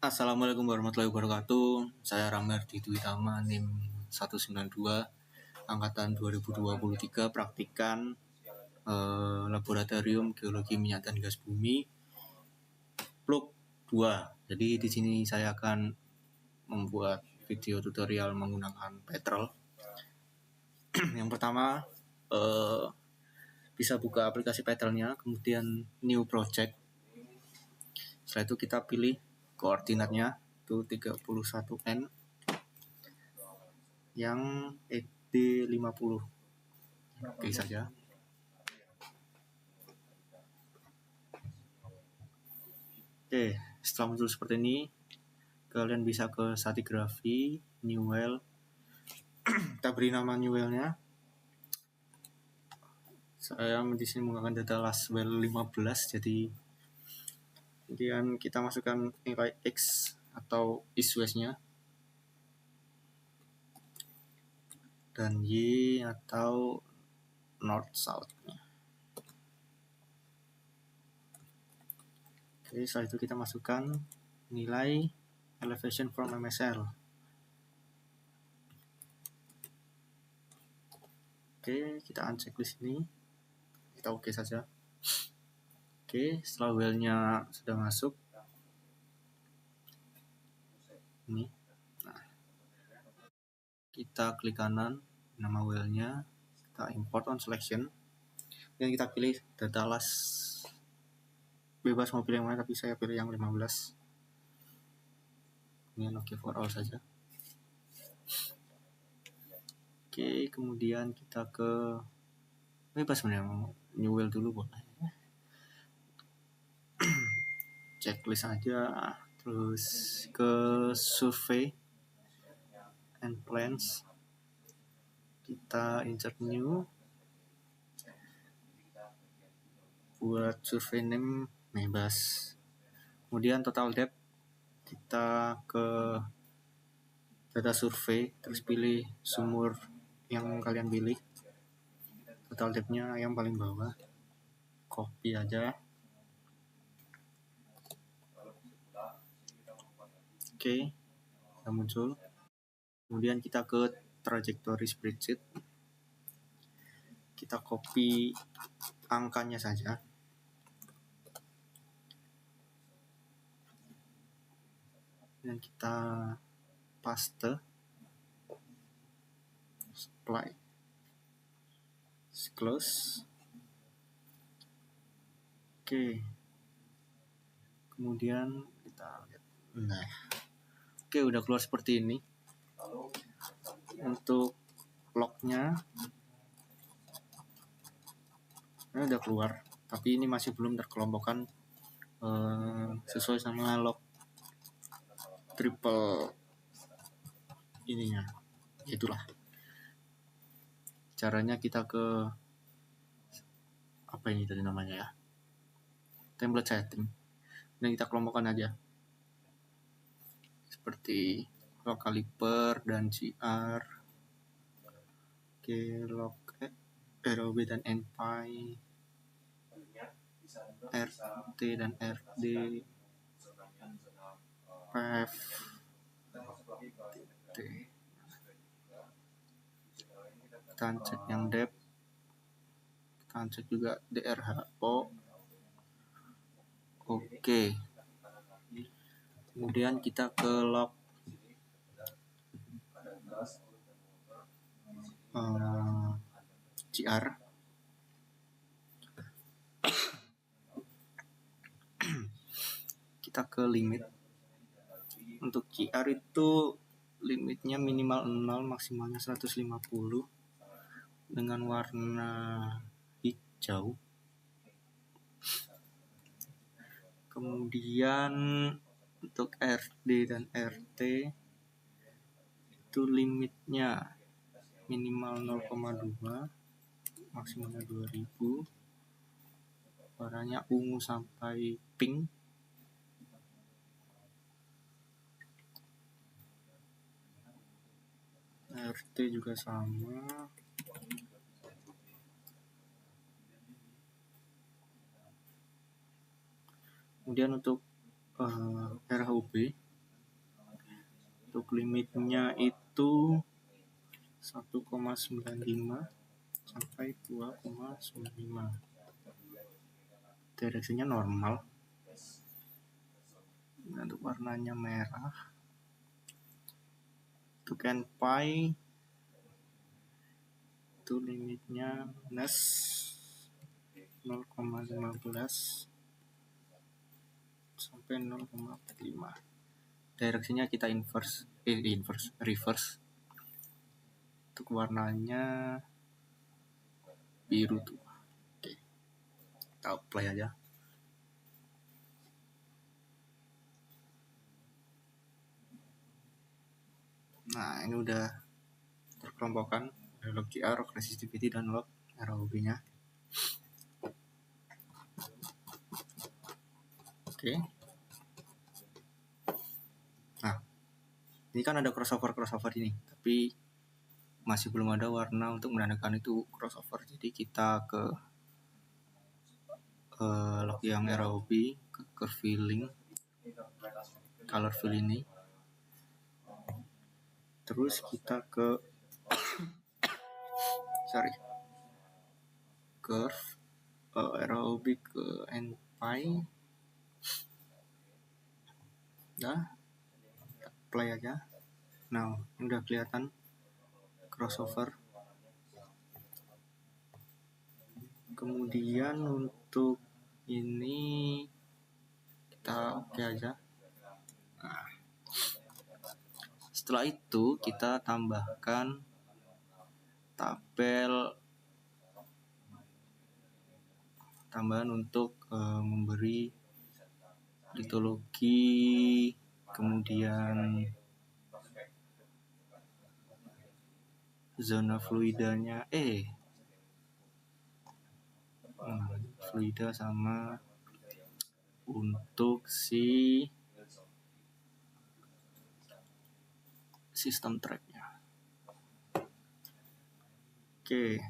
Assalamualaikum warahmatullahi wabarakatuh. Saya Ramerdi Dwi Tama, NIM 192, Angkatan 2023, praktikan Laboratorium Geologi Minyak dan Gas Bumi, Plug 2. Jadi di sini saya akan membuat video tutorial menggunakan petrol. Yang pertama, bisa buka aplikasi petrolnya, kemudian New Project. Setelah itu kita pilih koordinatnya itu 31N yang ED50. Oke saja. Oke, setelah muncul seperti ini, kalian bisa ke stratigraphy, new well. Kita beri nama new well-nya. Saya di sini menggunakan data last well 15, jadi kemudian kita masukkan nilai X atau east-west-nya dan Y atau north-south-nya. Oke, setelah itu kita masukkan nilai elevation from MSL. Oke, kita uncheck di sini. Kita oke saja. Oke, setelah well-nya sudah masuk, ini, nah, kita klik kanan nama well-nya, kita import on selection, dan kita pilih data last. Bebas mau pilih yang mana, tapi saya pilih yang 15. Ini oke for all saja. Oke, kemudian kita ke bebas sebenarnya, new well dulu boleh. Checklist aja, terus ke survey and plans, kita insert new, buat survey name bebas. Kemudian total depth, kita ke data survey, terus pilih sumur yang kalian pilih. Total depth-nya yang paling bawah, copy aja. Oke, sudah muncul. Kemudian kita ke trajectory spreadsheet, kita copy angkanya saja. Dan kita paste, apply, close. Oke, kemudian kita lihat. Nah, oke, udah keluar seperti ini. Untuk lognya ini udah keluar, tapi ini masih belum terkelompokkan sesuai sama log triple ininya. Itulah caranya. Kita ke apa ini tadi namanya ya, template setting, dan kita kelompokkan aja seperti log caliper dan GR. Oke, log ROB dan NPy, RT dan RD, PF, T. Kita cek yang depth, kita cek juga DRHO. Oke, kemudian kita ke log GR. Kita ke limit. Untuk GR itu limitnya minimal 0, maksimalnya 150 dengan warna hijau. Kemudian untuk RD dan RT itu limitnya minimal 0,2, maksimalnya 2000, warnanya ungu sampai pink. RT juga sama. Kemudian untuk RHUB Untuk limitnya itu 1,95 sampai 2,95. Direksinya normal. Untuk warnanya merah. Untuk NPy itu limitnya minus 0,15 sampai 0,45. Direksinya kita reverse. Untuk warnanya biru tuh. Oke. Kita apply aja. Nah, ini udah terkelompokkan log GR, log resistivity, dan log ROB-nya. Oke. Nah, ini kan ada crossover ini, tapi masih belum ada warna untuk menandakan itu crossover. Jadi kita ke log yang ROB, ke curve filling, color fill ini. Terus kita ke curve ROB ke NPy. Nah, play aja. Nah, udah kelihatan crossover. Kemudian untuk ini kita oke aja. Nah, setelah itu kita tambahkan tabel tambahan untuk memberi litologi, kemudian zona fluidanya fluida sama untuk si sistem tracknya. Oke,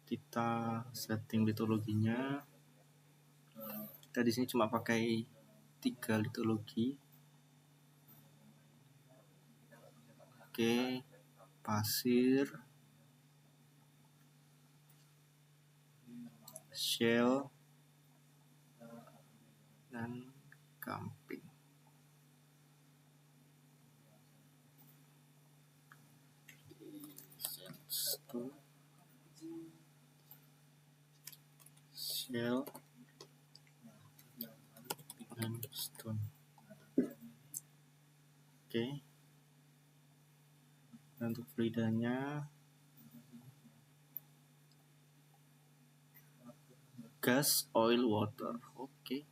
kita setting litologinya. Kita di sini cuma pakai 3 litologi. Oke, pasir, shell, dan gamping. Sandstone, shell, limestone. Oke. Dan untuk fluidanya gas, oil, water. Oke.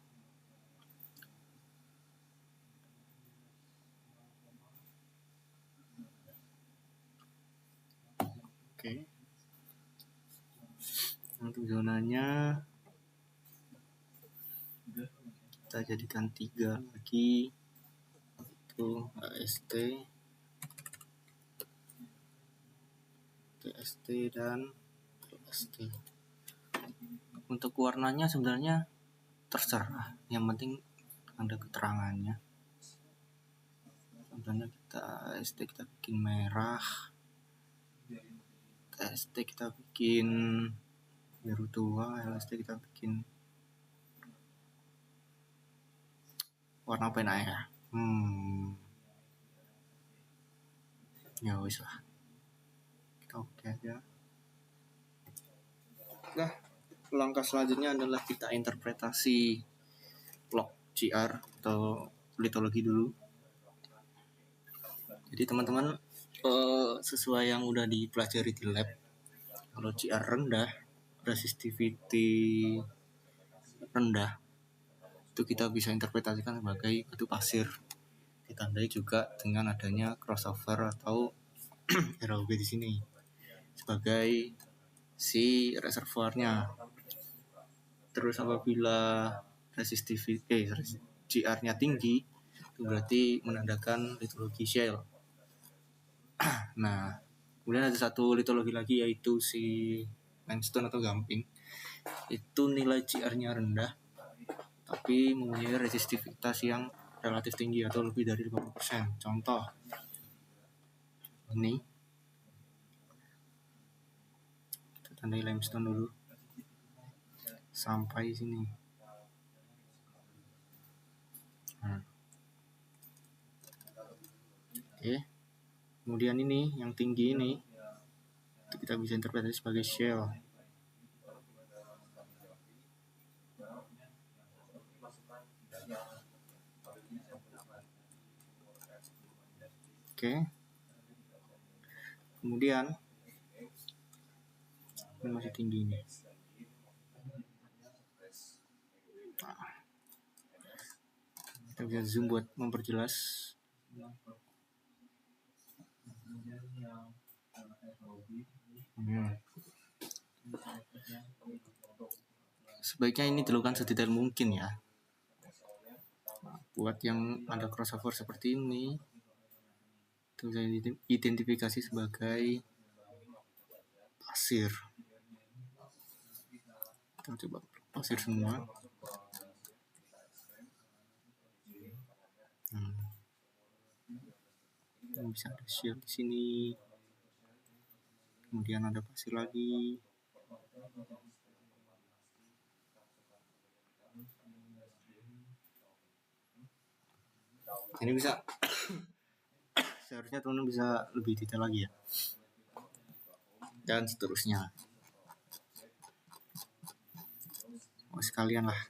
Oke. Untuk zonanya kita jadikan 3 lagi, itu AST, TST, dan TST. Untuk warnanya sebenarnya terserah, yang penting ada keterangannya. Contohnya AST kita bikin merah, TST kita bikin biru tua, LST kita bikin warna apa ya? Ya wis lah, kita oke aja. Nah, langkah selanjutnya adalah kita interpretasi log GR atau litologi dulu. Jadi teman-teman sesuai yang udah dipelajari di lab, kalau GR rendah, resistivity rendah, itu kita bisa interpretasikan sebagai batu pasir. Ditandai juga dengan adanya crossover atau ROB di sini sebagai si reservoirnya. Terus apabila resistivity GR-nya tinggi, itu berarti menandakan litologi shale. Nah, kemudian ada satu litologi lagi, yaitu si limestone atau gamping. Itu nilai GR-nya rendah, tapi mempunyai resistivitas yang relatif tinggi atau lebih dari 50%. Contoh ini, kita tandai limestone dulu sampai sini. Oke. Kemudian ini yang tinggi ini itu kita bisa interpretasi sebagai shell. Oke. Kemudian ini masih tinggi ini. Kita bisa zoom buat memperjelas. Sebaiknya ini dilakukan sedetail mungkin ya. Buat yang ada crossover seperti ini, itu bisa identifikasi sebagai pasir. Kita coba pasir semua. Bisa ada shell di sini. Kemudian ada pasir lagi. Ini bisa seharusnya teman-teman bisa lebih detail lagi ya. Dan seterusnya. Sekalian lah.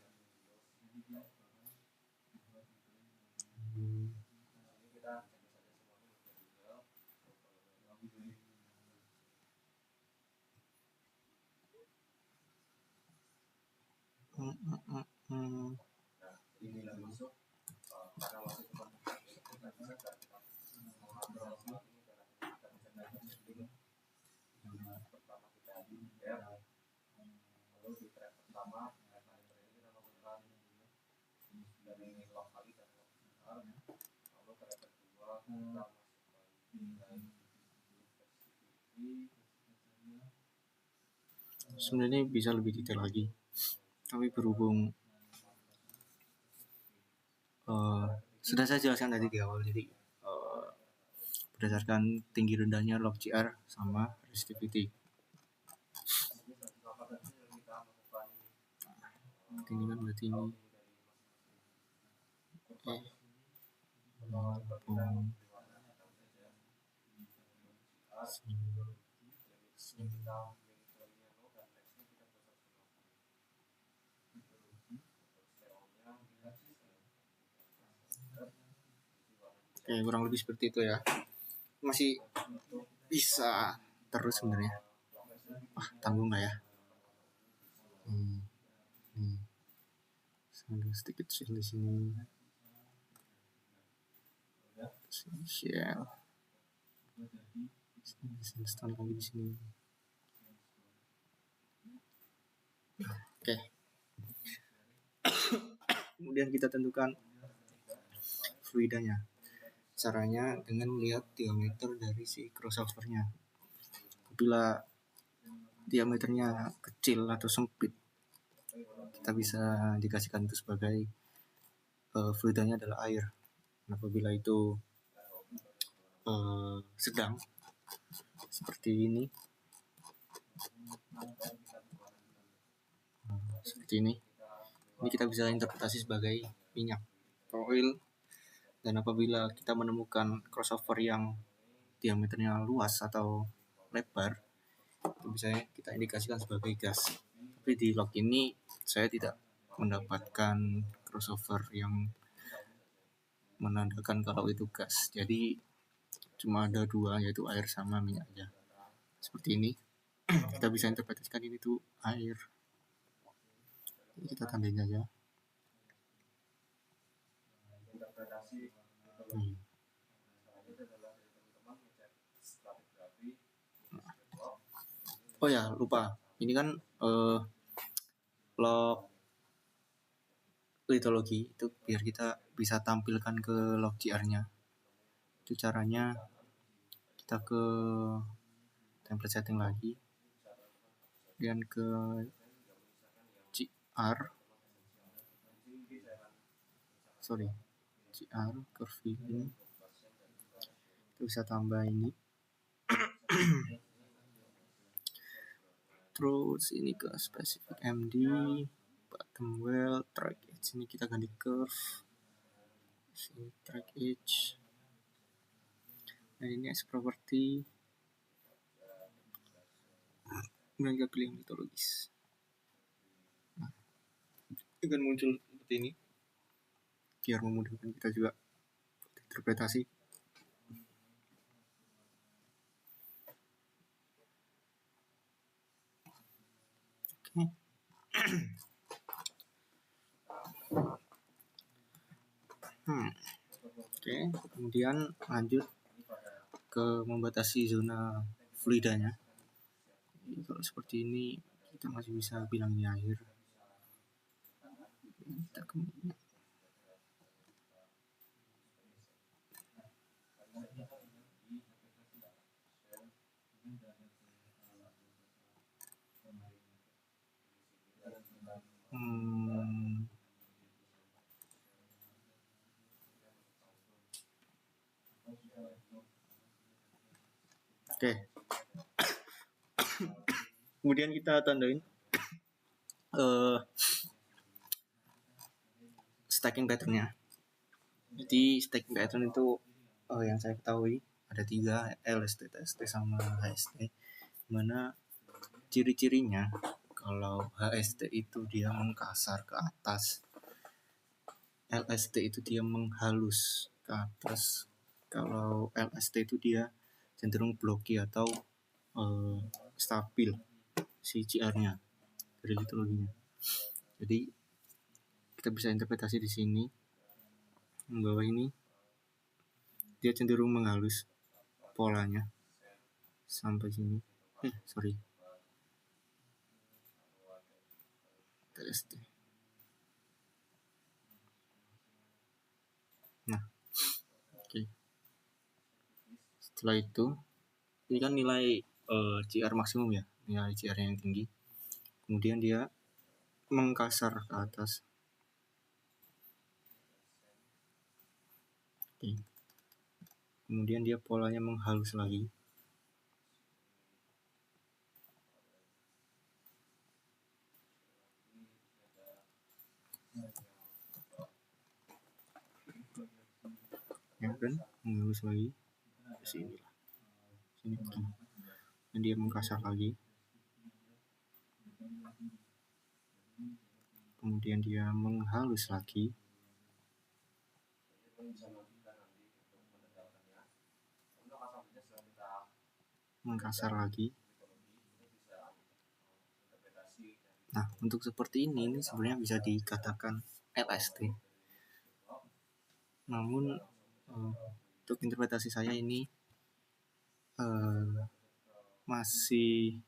Sebenarnya bisa lebih detail lagi, tapi berhubung sudah saya jelaskan tadi di awal, jadi berdasarkan tinggi rendahnya log.gr sama resistivity. Tinggi kan berarti ini. Oke, kurang lebih seperti itu ya. Masih bisa terus sebenarnya. Tanggung nggak ya? Ada sedikit shell di sini. Shell. Sandstone lagi di sini. Oke. Kemudian kita tentukan fluidanya. Caranya dengan melihat diameter dari si crossover-nya. Bila diameternya kecil atau sempit, kita bisa dikasihkan itu sebagai fluidanya adalah air. Apabila itu sedang seperti ini, ini kita bisa interpretasi sebagai minyak atau oil. Dan apabila kita menemukan crossover yang diameternya luas atau lebar, itu bisa kita indikasikan sebagai gas. Tapi di log ini saya tidak mendapatkan crossover yang menandakan kalau itu gas. Jadi cuma ada dua, yaitu air sama minyak aja. Seperti ini. Kita bisa interpretasikan ini tuh air. Jadi kita tandain aja. Oh ya, lupa. Ini kan log litologi itu biar kita bisa tampilkan ke log.gr-nya. Itu caranya kita ke template setting lagi, dan ke gr, CR curve filling, kita bisa tambah ini. Terus ini ke specific MD, bottom well, track edge, ini kita ganti curve, sini track edge. Nah ini as property, kemudian kita pilih metodologis. Nah, akan muncul seperti ini, biar memudahkan kita juga interpretasi. Oke. Oke, kemudian lanjut ke membatasi zona fluidanya. Jadi, kalau seperti ini kita masih bisa bilang ini air. Kita kemudian oke. Kemudian kita tandain stacking patternnya. Jadi stacking pattern itu yang saya ketahui ada 3, LST, TST, sama HST. Dimana ciri-cirinya kalau HST itu dia mengkasar ke atas, LST itu dia menghalus ke atas, kalau LST itu dia cenderung blocky atau stabil si CR-nya dari litologinya. Jadi kita bisa interpretasi di sini, bahwa ini dia cenderung menghalus polanya sampai sini. TST. Nah, oke. Setelah itu, ini kan nilai CR maksimum ya, nilai CR yang tinggi. Kemudian dia mengkasar ke atas. Oke. Kemudian dia polanya menghalus lagi. Ya kan, menghalus lagi ke sini lah. Sini kan. Dan dia mengkasar lagi. Kemudian dia menghalus lagi. Mengkasar lagi. Nah, untuk seperti ini sebenarnya bisa dikatakan LST. Namun untuk interpretasi saya ini masih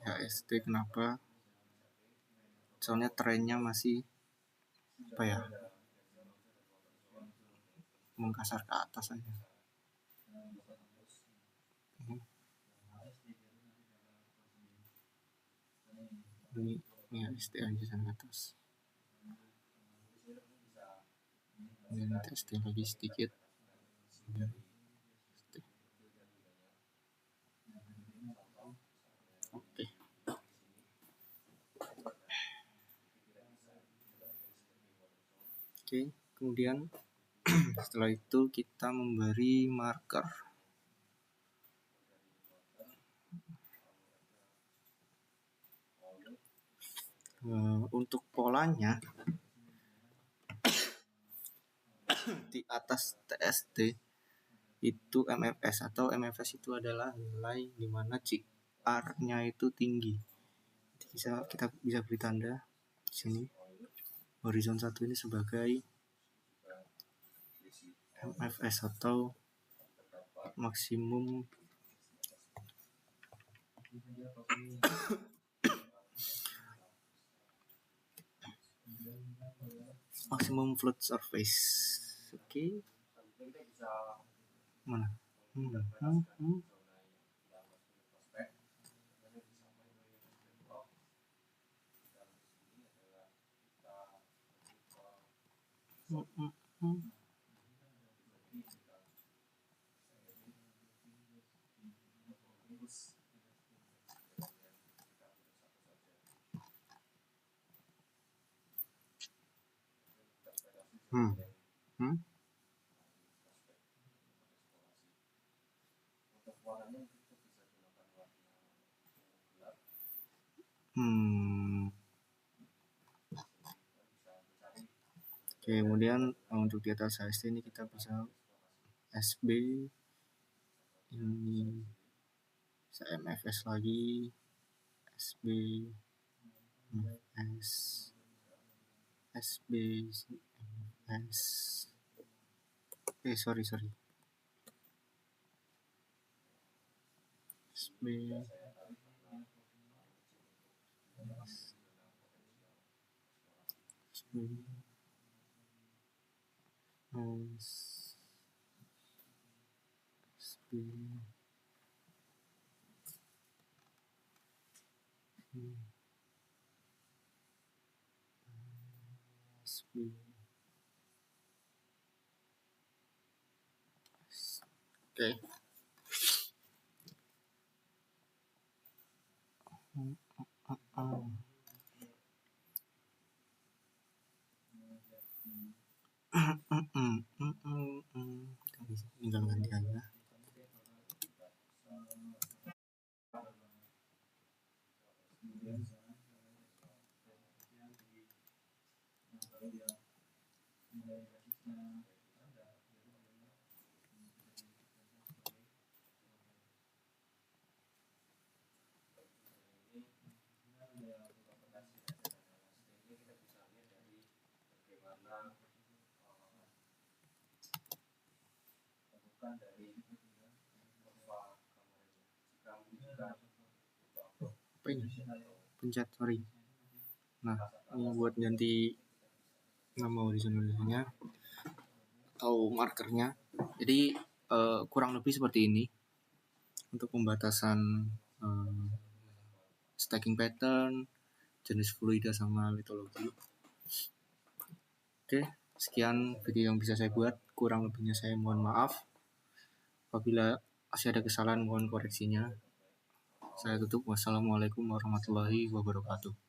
HST. Kenapa? Soalnya trennya masih mengkasar ke atas aja. Ini HST aja sana ke atas. Dan TST lagi sedikit. Oke. Oke, kemudian setelah itu kita memberi marker. Untuk polanya di atas TST itu MFS, atau MFS itu adalah nilai di mana CR-nya itu tinggi. Jadi kita bisa beri tanda di sini. Horizon 1 ini sebagai MFS atau maksimum fluid surface. Oke. Mana? Hmm. Hmm. Hmm. Kemudian untuk di atas HST ini kita bisa SB ini MFS lagi, SB MFS SB MFS sorry SB SB SB SB oke. Tinggal ganti aja. Apa ini? Pencet, sorry. Nah, ini buat ganti nama horizontalnya atau markernya. Jadi kurang lebih seperti ini untuk pembatasan stacking pattern, jenis fluida sama litologi. Oke, sekian video yang bisa saya buat. Kurang lebihnya saya mohon maaf. Apabila masih ada kesalahan mohon koreksinya. Saya tutup. Wassalamualaikum warahmatullahi wabarakatuh.